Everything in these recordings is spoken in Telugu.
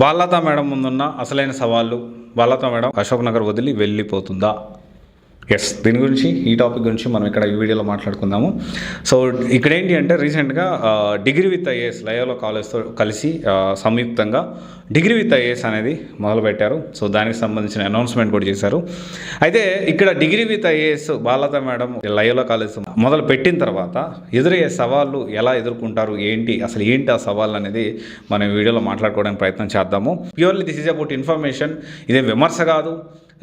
బాలలత మేడం ముందున్న అసలైన సవాళ్ళు. బాలలత మేడం అశోక్ నగర్ వదిలి వెళ్ళిపోతుందా? ఎస్, దీని గురించి, ఈ టాపిక్ గురించి మనం ఇక్కడ ఈ వీడియోలో మాట్లాడుకుందాము. సో ఇక్కడ ఏంటి అంటే రీసెంట్గా డిగ్రీ విత్ ఐఏఎస్ లయోలా కాలేజ్తో కలిసి సంయుక్తంగా డిగ్రీ విత్ ఐఏఎస్ అనేది మొదలుపెట్టారు. సో దానికి సంబంధించిన అనౌన్స్మెంట్ కూడా చేశారు. అయితే ఇక్కడ degree with IAS Balalatha madam Loyola college మొదలు పెట్టిన తర్వాత ఎదురయ్యే సవాళ్ళు ఎలా ఎదుర్కొంటారు, అసలు ఏంటి ఆ సవాళ్ళు అనేది మనం ఈ వీడియోలో మాట్లాడుకోవడానికి ప్రయత్నం చేద్దాము. Purely this is about information. ఇదే విమర్శ కాదు,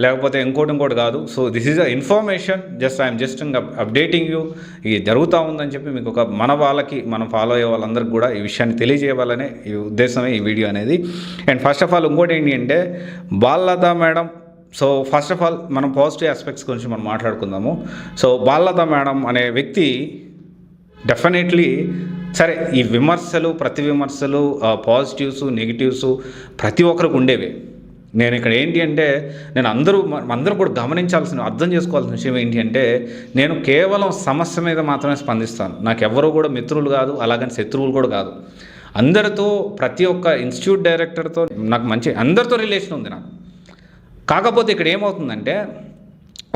లేకపోతే ఇంకోటి కాదు. So this is a information. I'm just updating you. ఇది జరుగుతూ ఉందని చెప్పి మీకు మన వాళ్ళకి, మనం ఫాలో అయ్యే వాళ్ళందరికీ కూడా ఈ విషయాన్ని తెలియజేయాలనే ఈ ఉద్దేశమే ఈ వీడియో అనేది. అండ్ ఫస్ట్ ఆఫ్ ఆల్ ఇంకోటి ఏంటి అంటే Balalatha madam. So first of all మనం పాజిటివ్ ఆస్పెక్ట్స్ గురించి మనం మాట్లాడుకుందాము. సో బాలలత మేడం అనే వ్యక్తి డెఫినెట్లీ సరే, ఈ ప్రతి విమర్శలు పాజిటివ్స్ నెగిటివ్స్ ప్రతి ఒక్కరికి ఉండేవే. నేను ఇక్కడ ఏంటి అంటే అందరూ కూడా అర్థం చేసుకోవాల్సిన విషయం ఏంటి అంటే నేను కేవలం సమస్య మీద మాత్రమే స్పందిస్తాను. నాకు ఎవరు కూడా మిత్రులు కాదు, అలాగని శత్రువులు కూడా కాదు. అందరితో, ప్రతి ఒక్క ఇన్స్టిట్యూట్ డైరెక్టర్తో నాకు అందరితో రిలేషన్ ఉంది నాకు. కాకపోతే ఇక్కడ ఏమవుతుందంటే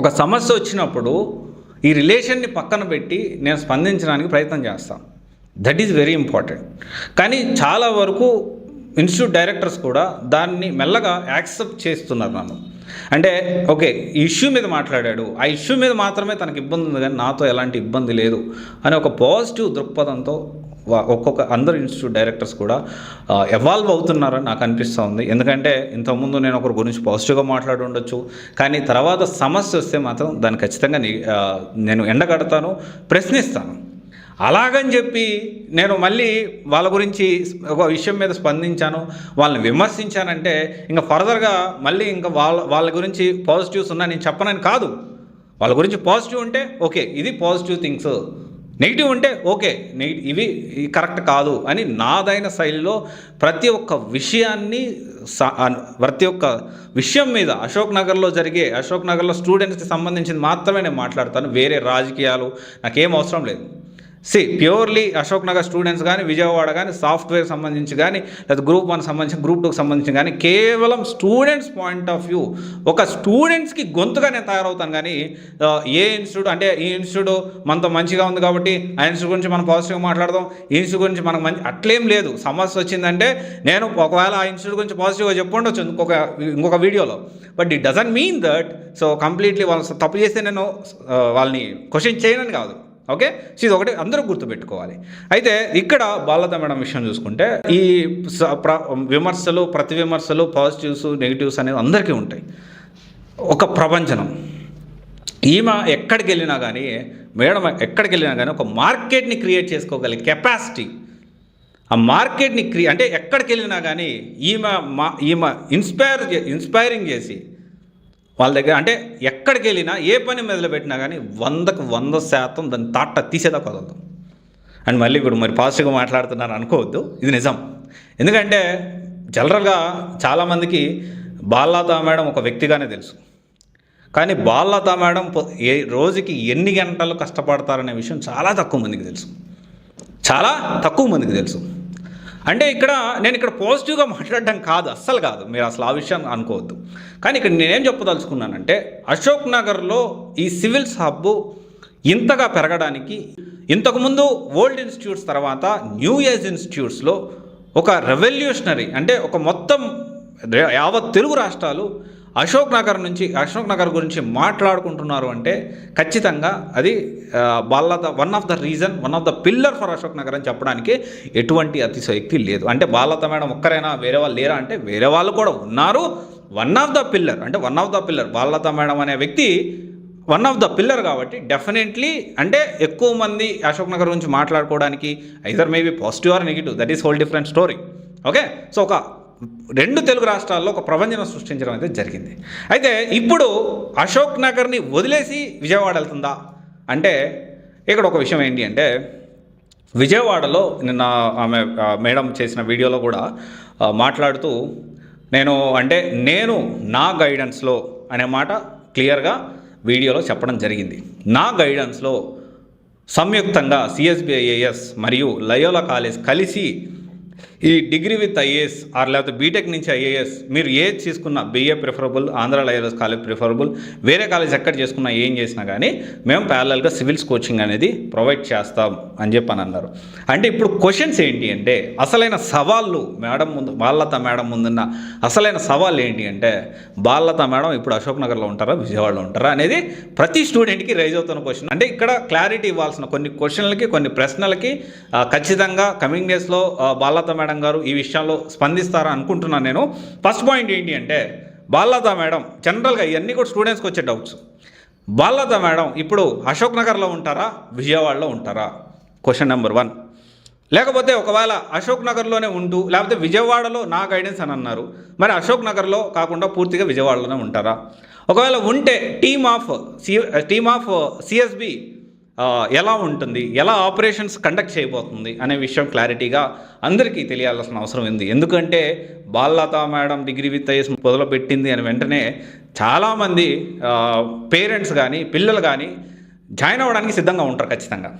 ఒక సమస్య వచ్చినప్పుడు ఈ రిలేషన్ని పక్కన పెట్టి నేను స్పందించడానికి ప్రయత్నం చేస్తాను. That is very important. కానీ చాలా వరకు ఇన్స్టిట్యూట్ డైరెక్టర్స్ కూడా దాన్ని మెల్లగా యాక్సెప్ట్ చేస్తున్నారు నన్ను. అంటే ఓకే, ఈ ఇష్యూ మీద మాట్లాడాడు, ఆ ఇష్యూ మీద మాత్రమే తనకు ఇబ్బంది ఉంది, కానీ నాతో ఎలాంటి ఇబ్బంది లేదు అనే ఒక పాజిటివ్ దృక్పథంతో అందరు ఇన్స్టిట్యూట్ డైరెక్టర్స్ కూడా ఎవాల్వ్ అవుతున్నారని నాకు అనిపిస్తూ ఉంది. ఎందుకంటే ఇంతకుముందు నేను ఒకరి గురించి పాజిటివ్గా మాట్లాడి ఉండొచ్చు, కానీ తర్వాత సమస్య వస్తే మాత్రం దాన్ని ఖచ్చితంగా నేను ఎండగడతాను, ప్రశ్నిస్తాను. అలాగని చెప్పి నేను మళ్ళీ వాళ్ళ గురించి ఒక విషయం మీద స్పందించాను, వాళ్ళని విమర్శించానంటే ఇంకా ఫర్దర్గా మళ్ళీ ఇంకా వాళ్ళ గురించి పాజిటివ్స్ ఉన్నా నేను చెప్పనని కాదు. వాళ్ళ గురించి పాజిటివ్ ఉంటే ఓకే, ఇది పాజిటివ్ థింగ్స్, నెగిటివ్ ఉంటే ఓకే, ఇవి కరెక్ట్ కాదు అని నాదైన శైలిలో ప్రతి ఒక్క విషయం మీద అశోక్ నగర్లో స్టూడెంట్స్కి సంబంధించింది మాత్రమే నేను మాట్లాడతాను. వేరే రాజకీయాలు నాకేం అవసరం లేదు. ప్యూర్లీ అశోక్ నగర్ స్టూడెంట్స్ కానీ, విజయవాడ కానీ, సాఫ్ట్వేర్ సంబంధించి కానీ, లేదా గ్రూప్ 1 సంబంధించి, గ్రూప్ 2కి సంబంధించి కానీ, కేవలం స్టూడెంట్స్ పాయింట్ ఆఫ్ వ్యూ, ఒక స్టూడెంట్స్కి గొంతుగా నేను తయారవుతాను. కానీ ఏ ఇన్స్టిట్యూట్ అంటే ఈ ఇన్స్టిట్యూట్ మనతో మంచిగా ఉంది కాబట్టి ఆ ఇన్స్టిట్యూట్ గురించి మనం పాజిటివ్గా మాట్లాడదాం, ఈ ఇన్స్టిట్యూట్ గురించి మనకు అట్లేం లేదు. సమస్య వచ్చిందంటే నేను ఒకవేళ ఆ ఇన్స్టిట్యూట్ గురించి పాజిటివ్గా చెప్పుండొచ్చు ఇంకొక వీడియోలో, but it doesn't mean that so completely వాళ్ళు తప్పు చేస్తే నేను వాళ్ళని క్వశ్చన్ చేయనని కాదు. ఓకే, సో ఇది ఒకటి అందరూ గుర్తుపెట్టుకోవాలి. అయితే ఇక్కడ బాలలత మేడం విషయం చూసుకుంటే ఈ ప్రతి విమర్శలు పాజిటివ్స్ నెగిటివ్స్ అనేవి అందరికీ ఉంటాయి. ఒక ప్రపంచనం ఈమె ఎక్కడికి వెళ్ళినా కానీ, మేడం ఎక్కడికి వెళ్ళినా కానీ ఒక మార్కెట్ని క్రియేట్ చేసుకోగలిగే కెపాసిటీ, ఆ మార్కెట్ని అంటే ఎక్కడికి వెళ్ళినా కానీ ఈమె ఇన్స్పైరింగ్ చేసి వాళ్ళ దగ్గర, అంటే ఎక్కడికి వెళ్ళినా ఏ పని మొదలుపెట్టినా కానీ 100% దాన్ని తాట తీసేదా కుదరదు. అండ్ మళ్ళీ ఇప్పుడు పాజిటివ్గా మాట్లాడుతున్నాను అనుకోవద్దు, ఇది నిజం. ఎందుకంటే జనరల్గా చాలామందికి బాలలత మేడం ఒక వ్యక్తిగానే తెలుసు, కానీ బాలలత మేడం రోజుకి ఎన్ని గంటలు కష్టపడతారనే విషయం చాలా తక్కువ మందికి తెలుసు. అంటే నేను ఇక్కడ పాజిటివ్గా మాట్లాడడం కాదు, అస్సలు కాదు, మీరు అసలు ఆ విషయం అనుకోవద్దు. కానీ ఇక్కడ నేనేం చెప్పదలుచుకున్నానంటే అశోక్ నగర్లో ఈ సివిల్స్ హబ్ ఇంతగా పెరగడానికి, ఇంతకుముందు ఓల్డ్ ఇన్స్టిట్యూట్స్ తర్వాత న్యూ ఏజ్ ఇన్స్టిట్యూట్స్లో ఒక రెవల్యూషనరీ, అంటే ఒక మొత్తం యావత్ తెలుగు రాష్ట్రాలు అశోక్ నగర్ గురించి మాట్లాడుకుంటున్నారు అంటే ఖచ్చితంగా అది Balalatha one of the pillar for Ashok Nagar అని చెప్పడానికి ఎటువంటి అతిశయోక్తి లేదు. అంటే బాలలత మేడం ఒక్కరైనా, వేరే వాళ్ళు లేరా అంటే వేరే వాళ్ళు కూడా ఉన్నారు. One of the pillar Balalatha madam అనే వ్యక్తి వన్ ఆఫ్ ద పిల్లర్ కాబట్టి డెఫినెట్లీ అంటే ఎక్కువ మంది అశోక్ నగర్ గురించి మాట్లాడుకోవడానికి either maybe positive or negative, that is whole different story. Okay, so ఒక 2 తెలుగు రాష్ట్రాల్లో ఒక ప్రపంచం సృష్టించడం అయితే జరిగింది. అయితే ఇప్పుడు అశోక్ నగర్ని వదిలేసి విజయవాడ వెళ్తుందా అంటే ఇక్కడ ఒక విషయం ఏంటి అంటే విజయవాడలో నిన్న ఆమె మేడం చేసిన వీడియోలో కూడా మాట్లాడుతూ నేను నా గైడెన్స్లో అనే మాట క్లియర్గా వీడియోలో చెప్పడం జరిగింది. నా గైడెన్స్లో సంయుక్తంగా సిఎస్బిఐఏఎస్ మరియు లయోలా కాలేజ్ కలిసి ఈ డిగ్రీ విత్ ఐఏఎస్ ఆర్ లేకపోతే బీటెక్ నుంచి ఐఏఎస్ మీరు ఏది తీసుకున్నా BA preferable, Andhra IAS college preferable, వేరే కాలేజ్ ఎక్కడ చేసుకున్నా ఏం చేసినా కానీ మేము ప్యారలల్గా సివిల్స్ కోచింగ్ అనేది ప్రొవైడ్ చేస్తాం అని చెప్పని అన్నారు. అంటే ఇప్పుడు క్వశ్చన్స్ ఏంటి అంటే అసలైన సవాళ్ళు మేడం ముందు, బాలలత మేడం ముందున్న అసలైన సవాళ్ళు ఏంటి అంటే బాలలత మేడం ఇప్పుడు అశోక్ నగర్లో ఉంటారా, విజయవాడలో ఉంటారా అనేది ప్రతి స్టూడెంట్కి రైజ్ అవుతున్న క్వశ్చన్. అంటే ఇక్కడ క్లారిటీ ఇవ్వాల్సిన కొన్ని క్వశ్చన్లకి, కొన్ని ప్రశ్నలకి ఖచ్చితంగా కమింగ్ డేస్లో బాలలత మేడం గారు ఈ విషయంలో స్పందిస్తారా అనుకుంటున్నాను నేను. ఫస్ట్ పాయింట్ ఏంటి అంటే బాలలత మేడం జనరల్గా ఇవన్నీ కూడా స్టూడెంట్స్కి వచ్చే డౌట్స్. బాలలత మేడం ఇప్పుడు అశోక్ నగర్లో ఉంటారా, విజయవాడలో ఉంటారా? Question number 1. లేకపోతే ఒకవేళ అశోక్ నగర్లోనే ఉంటూ లేకపోతే విజయవాడలో నా గైడెన్స్ అని అన్నారు, మరి అశోక్ నగర్లో కాకుండా పూర్తిగా విజయవాడలోనే ఉంటారా? ఒకవేళ ఉంటే టీమ్ ఆఫ్ సిఎస్బి ఎలా ఉంటుంది, ఎలా ఆపరేషన్స్ కండక్ట్ చేయబోతుంది అనే విషయం క్లారిటీగా అందరికీ తెలియాల్సిన అవసరం ఉంది. ఎందుకంటే Balalatha madam degree with IAS మొదలుపెట్టింది అని వెంటనే చాలామంది పేరెంట్స్ కానీ పిల్లలు కానీ జాయిన్ అవ్వడానికి సిద్ధంగా ఉంటారు. ఖచ్చితంగా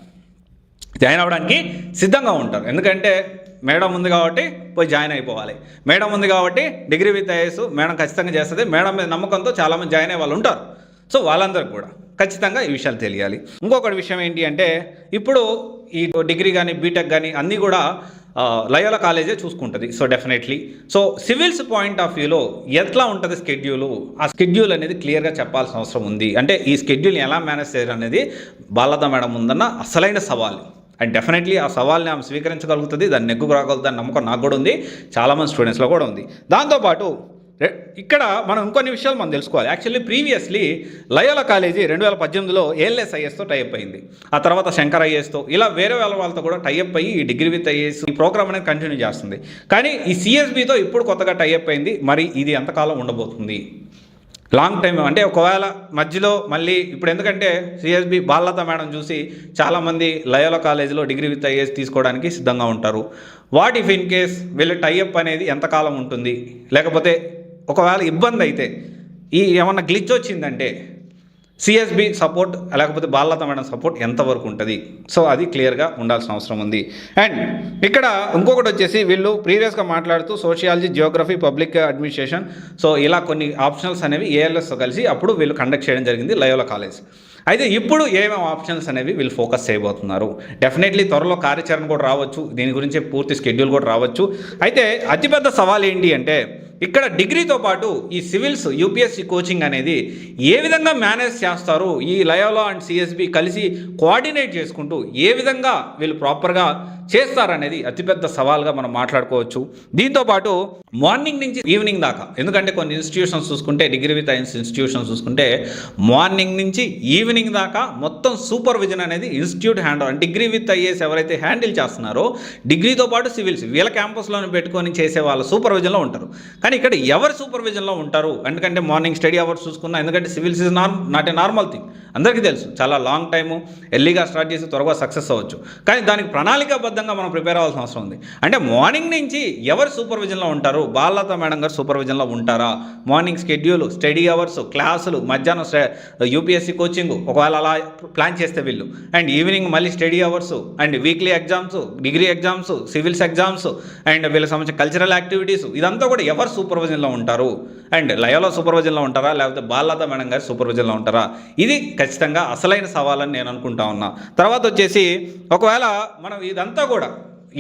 జాయిన్ అవ్వడానికి సిద్ధంగా ఉంటారు. ఎందుకంటే మేడం ఉంది కాబట్టి పోయి జాయిన్ అయిపోవాలి, మేడం ఉంది కాబట్టి డిగ్రీ విత్ ఐఏఎస్ మేడం ఖచ్చితంగా చేస్తుంది, మేడం మీద నమ్మకంతో చాలామంది జాయిన్ అయ్యే వాళ్ళు ఉంటారు. సో వాళ్ళందరికీ కూడా ఖచ్చితంగా ఈ విషయాలు తెలియాలి. ఇంకొకటి విషయం ఏంటి అంటే ఇప్పుడు ఈ డిగ్రీ కానీ బీటెక్ కానీ అన్నీ కూడా లయోలా కాలేజే చూసుకుంటుంది. So definitely so civils point of వ్యూలో ఎట్లా ఉంటుంది స్కెడ్యూలు, ఆ స్కెడ్యూల్ అనేది క్లియర్గా చెప్పాల్సిన అవసరం ఉంది. అంటే ఈ స్కెడ్యూల్ని ఎలా మేనేజ్ చేయాలి అనేది బాలలత మేడం ముందన్న అసలైన సవాల్. అండ్ డెఫినెట్లీ ఆ సవాల్ని ఆమె స్వీకరించగలుగుతుంది, దాన్ని నెగ్గు రాగలుగుతుంది నమ్మకం నాకు కూడా ఉంది, చాలామంది స్టూడెంట్స్లో కూడా ఉంది. దాంతోపాటు ఇక్కడ మనం ఇంకొన్ని విషయాలు మనం తెలుసుకోవాలి. యాక్చువల్లీ ప్రీవియస్లీ లయోలా కాలేజీ 2018లో ALS IASతో టైఅప్ అయింది, ఆ తర్వాత శంకర్ IASతో ఇలా వేరే వాళ్ళతో కూడా టైఅప్ అయ్యి ఈ డిగ్రీ విత్ ఐఏఎస్ ఈ ప్రోగ్రామ్ అనేది కంటిన్యూ చేస్తుంది. కానీ ఈ CSBతో ఇప్పుడు కొత్తగా టైఅప్ అయింది. మరి ఇది ఎంతకాలం ఉండబోతుంది? లాంగ్ టైం అంటే ఒకవేళ మధ్యలో మళ్ళీ ఇప్పుడు ఎందుకంటే CSB బాలలత మేడం చూసి చాలామంది లయోలా కాలేజీలో డిగ్రీ విత్ ఐఏఎస్ తీసుకోవడానికి సిద్ధంగా ఉంటారు. వాట్ ఇఫ్ ఇన్ కేస్ వీళ్ళ టైఅప్ అనేది ఎంతకాలం ఉంటుంది, లేకపోతే ఒకవేళ ఇబ్బంది అయితే ఈ ఏమన్నా గ్లిచ్ వచ్చిందంటే CSB సపోర్ట్ లేకపోతే బాలలత మేడం సపోర్ట్ ఎంతవరకు ఉంటుంది? సో అది క్లియర్గా ఉండాల్సిన అవసరం ఉంది. అండ్ ఇక్కడ ఇంకొకటి వచ్చేసి వీళ్ళు ప్రీవియస్గా మాట్లాడుతూ sociology, Geography, public administration so ఇలా కొన్ని ఆప్షనల్స్ అనేవి ALSతో కలిసి అప్పుడు వీళ్ళు కండక్ట్ చేయడం జరిగింది లయోలా కాలేజ్. అయితే ఇప్పుడు ఏమేమి ఆప్షన్స్ అనేవి వీళ్ళు ఫోకస్ చేయబోతున్నారు. డెఫినెట్లీ త్వరలో కార్యాచరణ కూడా రావచ్చు, దీని గురించి పూర్తి షెడ్యూల్ కూడా రావచ్చు. అయితే అతిపెద్ద సవాల్ ఏంటి అంటే ఇక్కడ డిగ్రీతో పాటు ఈ సివిల్స్ UPSC కోచింగ్ అనేది ఏ విధంగా మేనేజ్ చేస్తారు, ఈ లయోలా అండ్ CSB కలిసి కోఆర్డినేట్ చేసుకుంటూ ఏ విధంగా వీళ్ళు ప్రాపర్గా చేస్తారనేది అతిపెద్ద సవాల్గా మనం మాట్లాడుకోవచ్చు. దీంతోపాటు మార్నింగ్ నుంచి ఈవినింగ్ దాకా, ఎందుకంటే కొన్ని ఇన్స్టిట్యూషన్స్ చూసుకుంటే డిగ్రీ విత్ ఐఏఎస్ ఇన్స్టిట్యూషన్స్ చూసుకుంటే మార్నింగ్ నుంచి ఈవినింగ్ దాకా మొత్తం సూపర్విజన్ అనేది institute handle, degree with IAS ఎవరైతే హ్యాండిల్ చేస్తున్నారో డిగ్రీతో పాటు సివిల్స్ వీళ్ళ క్యాంపస్లోనే పెట్టుకొని చేసే వాళ్ళ సూపర్విజన్లో ఉంటారు. కానీ ఇక్కడ ఎవరు సూపర్విజన్లో ఉంటారు? ఎందుకంటే మార్నింగ్ స్టడీ అవర్స్ చూసుకున్నా, ఎందుకంటే civils is not a normal thing, అందరికీ తెలుసు చాలా లాంగ్ టైము, ఎర్లీగా స్టార్ట్ చేసి త్వరగా సక్సెస్ అవ్వచ్చు. కానీ దానికి ప్రణాళికాబద్ధంగా మనం ప్రిపేర్ అవ్వాల్సిన అవసరం ఉంది. అంటే మార్నింగ్ నుంచి ఎవరు సూపర్విజన్లో ఉంటారు? బాలలత మేడం గారు సూపర్విజన్లో ఉంటారా? మార్నింగ్ షెడ్యూల్, స్టడీ అవర్స్, క్లాసులు, మధ్యాహ్నం UPSC కోచింగ్ ఒకవేళ అలా ప్లాన్ చేస్తే వీళ్ళు, అండ్ ఈవినింగ్ మళ్ళీ study hours and weekly exams, degree exams, civils exams and వీళ్ళకి సంబంధించిన కల్చరల్ యాక్టివిటీస్, ఇదంతా కూడా ఎవరు సూపర్విజన్లో ఉంటారు? అండ్ లయోలా సూపర్విజన్లో ఉంటారా, లేకపోతే బాలలత మేడం గారు సూపర్విజన్లో ఉంటారా? ఇది ఖచ్చితంగా అసలైన సవాలని నేను అనుకుంటా ఉన్నా. తర్వాత వచ్చేసి ఒకవేళ మనం ఇదంతా కూడా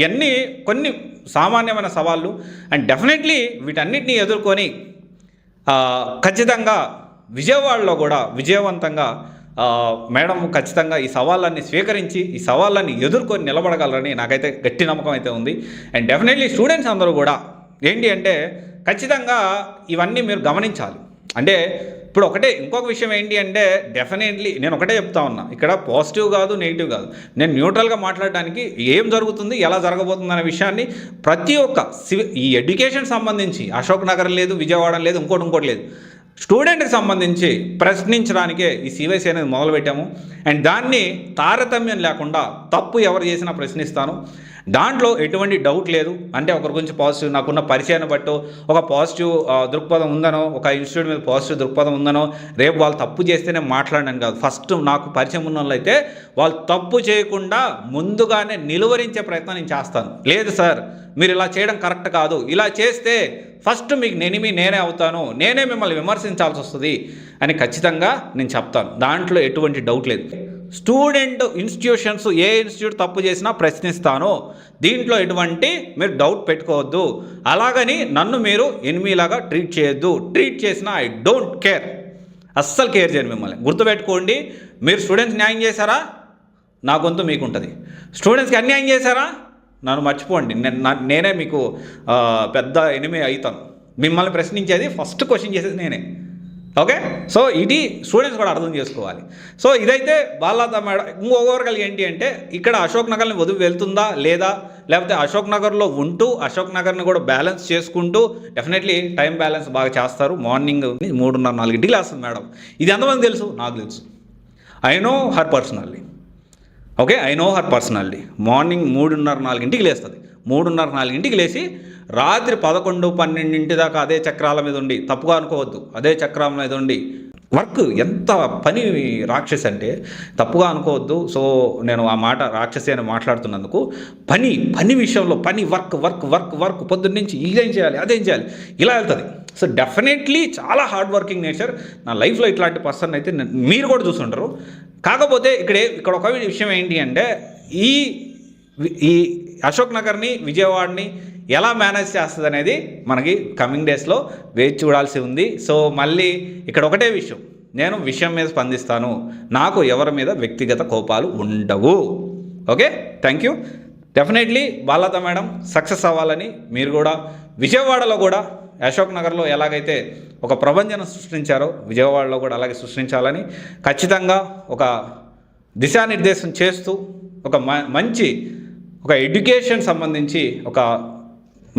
ఇవన్నీ కొన్ని సామాన్యమైన సవాళ్ళు అండ్ డెఫినెట్లీ వీటన్నిటిని ఎదుర్కొని ఖచ్చితంగా విజయవాడలో కూడా విజయవంతంగా మేడం ఖచ్చితంగా ఈ సవాళ్ళని స్వీకరించి ఈ సవాళ్ళని ఎదుర్కొని నిలబడగలరని నాకైతే గట్టి నమ్మకం అయితే ఉంది. అండ్ డెఫినెట్లీ స్టూడెంట్స్ అందరూ కూడా ఏంటి అంటే ఖచ్చితంగా ఇవన్నీ మీరు గమనించాలి. అంటే ఇప్పుడు ఇంకొక విషయం ఏంటి అంటే డెఫినెట్లీ నేను ఒకటే చెప్తా ఉన్నా, ఇక్కడ పాజిటివ్ కాదు నెగిటివ్ కాదు, నేను న్యూట్రల్గా మాట్లాడడానికి ఏం జరుగుతుంది ఎలా జరగబోతుంది అనే విషయాన్ని ప్రతి ఒక్క ఈ ఎడ్యుకేషన్ సంబంధించి అశోక్ నగర్ లేదు, విజయవాడ లేదు, ఇంకోటి లేదు, స్టూడెంట్కి సంబంధించి ప్రశ్నించడానికే ఈ CYC అనేది మొదలుపెట్టాము. అండ్ దాన్ని తారతమ్యం లేకుండా తప్పు ఎవరు చేసినా ప్రశ్నిస్తాను. దాంట్లో ఎటువంటి డౌట్ లేదు. అంటే ఒకరి గురించి పాజిటివ్ నాకున్న పరిచయాన్ని బట్టో ఒక పాజిటివ్ దృక్పథం ఉందనో, ఒక ఇన్స్టిట్యూట్ మీద పాజిటివ్ దృక్పథం ఉందనో, రేపు వాళ్ళు తప్పు చేస్తేనే మాట్లాడను కాదు. ఫస్ట్ నాకు పరిచయం ఉన్న వాళ్ళు అయితే వాళ్ళు తప్పు చేయకుండా ముందుగానే నిలువరించే ప్రయత్నం నేను చేస్తాను. లేదు సార్ మీరు ఇలా చేయడం కరెక్ట్ కాదు, ఇలా చేస్తే ఫస్ట్ మీకు నేనే అవుతాను, నేనే మిమ్మల్ని విమర్శించాల్సి వస్తుంది అని ఖచ్చితంగా నేను చెప్తాను. దాంట్లో ఎటువంటి డౌట్ లేదు. స్టూడెంట్ ఇన్స్టిట్యూషన్స్ ఏ ఇన్స్టిట్యూట్ తప్పు చేసినా ప్రశ్నిస్తాను, దీంట్లో ఎటువంటి మీరు డౌట్ పెట్టుకోవద్దు. అలాగని నన్ను మీరు ఎనిమిలాగా ట్రీట్ చేయొద్దు. ట్రీట్ చేసినా ఐ డోంట్ కేర్, అస్సలు కేర్ చేయను మిమ్మల్ని. గుర్తుపెట్టుకోండి, మీరు స్టూడెంట్స్ న్యాయం చేశారా నా గొంతు మీకు ఉంటుంది, స్టూడెంట్స్కి అన్యాయం చేశారా నన్ను మర్చిపోండి, నేనే మీకు పెద్ద ఎనిమి అవుతాను. మిమ్మల్ని ప్రశ్నించేది ఫస్ట్ క్వశ్చన్ చేసేది నేనే. ఓకే, సో ఇది స్టూడెంట్స్ కూడా అర్థం చేసుకోవాలి. సో ఇదైతే బాలలత మేడం. ఇంకొకరికి ఏంటి అంటే ఇక్కడ అశోక్ నగర్ని వదిలి వెళ్తుందా లేదా, లేకపోతే అశోక్ నగర్లో ఉంటూ అశోక్ నగర్ని కూడా బ్యాలెన్స్ చేసుకుంటూ డెఫినెట్లీ టైం బ్యాలెన్స్ బాగా చేస్తారు. మార్నింగ్ 3:30-4 లేస్తుంది మేడం. ఇది ఎంతమంది తెలుసు? నాకు తెలుసు. I know her personally. Okay, I know her personally. Morning 3:30-4 లేస్తుంది. 3:30-4 లేచి రాత్రి 11-12 దాకా అదే చక్రాల మీద ఉండి, తప్పుగా అనుకోవద్దు, అదే చక్రాల మీద ఉండి వర్క్. ఎంత పని రాక్షసి అంటే తప్పుగా అనుకోవద్దు. సో నేను ఆ మాట రాక్షసి అని మాట్లాడుతున్నందుకు పని విషయంలో వర్క్ పొద్దున్నుంచి ఇదేం చేయాలి అదేం చేయాలి ఇలా వెళ్తుంది. సో డెఫినెట్లీ చాలా హార్డ్ వర్కింగ్ నేచర్. నా లైఫ్లో ఇట్లాంటి పర్సన్ అయితే మీరు కూడా చూసుంటారు. కాకపోతే ఇక్కడ ఒక విషయం ఏంటి అంటే ఈ అశోక్ నగర్ని విజయవాడని ఎలా మేనేజ్ చేస్తుంది అనేది మనకి కమింగ్ డేస్లో వేచి చూడాల్సి ఉంది. సో మళ్ళీ ఇక్కడ ఒకటే విషయం, నేను విషయం మీద స్పందిస్తాను, నాకు ఎవరి మీద వ్యక్తిగత కోపాలు ఉండవు. Okay, thank you. Definitely Balalatha madam success అవ్వాలని, మీరు కూడా విజయవాడలో కూడా అశోక్ నగర్లో ఎలాగైతే ఒక ప్రభంజనం సృష్టించారో విజయవాడలో కూడా అలాగే సృష్టించాలని ఖచ్చితంగా ఒక దిశానిర్దేశం చేస్తూ మంచి ఎడ్యుకేషన్ సంబంధించి ఒక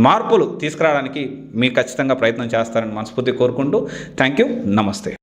మార్పులు తీసుకురావడానికి మీరు ఖచ్చితంగా ప్రయత్నం చేస్తారని మనస్ఫూర్తిగా కోరుకుంటూ థ్యాంక్ యూ, నమస్తే.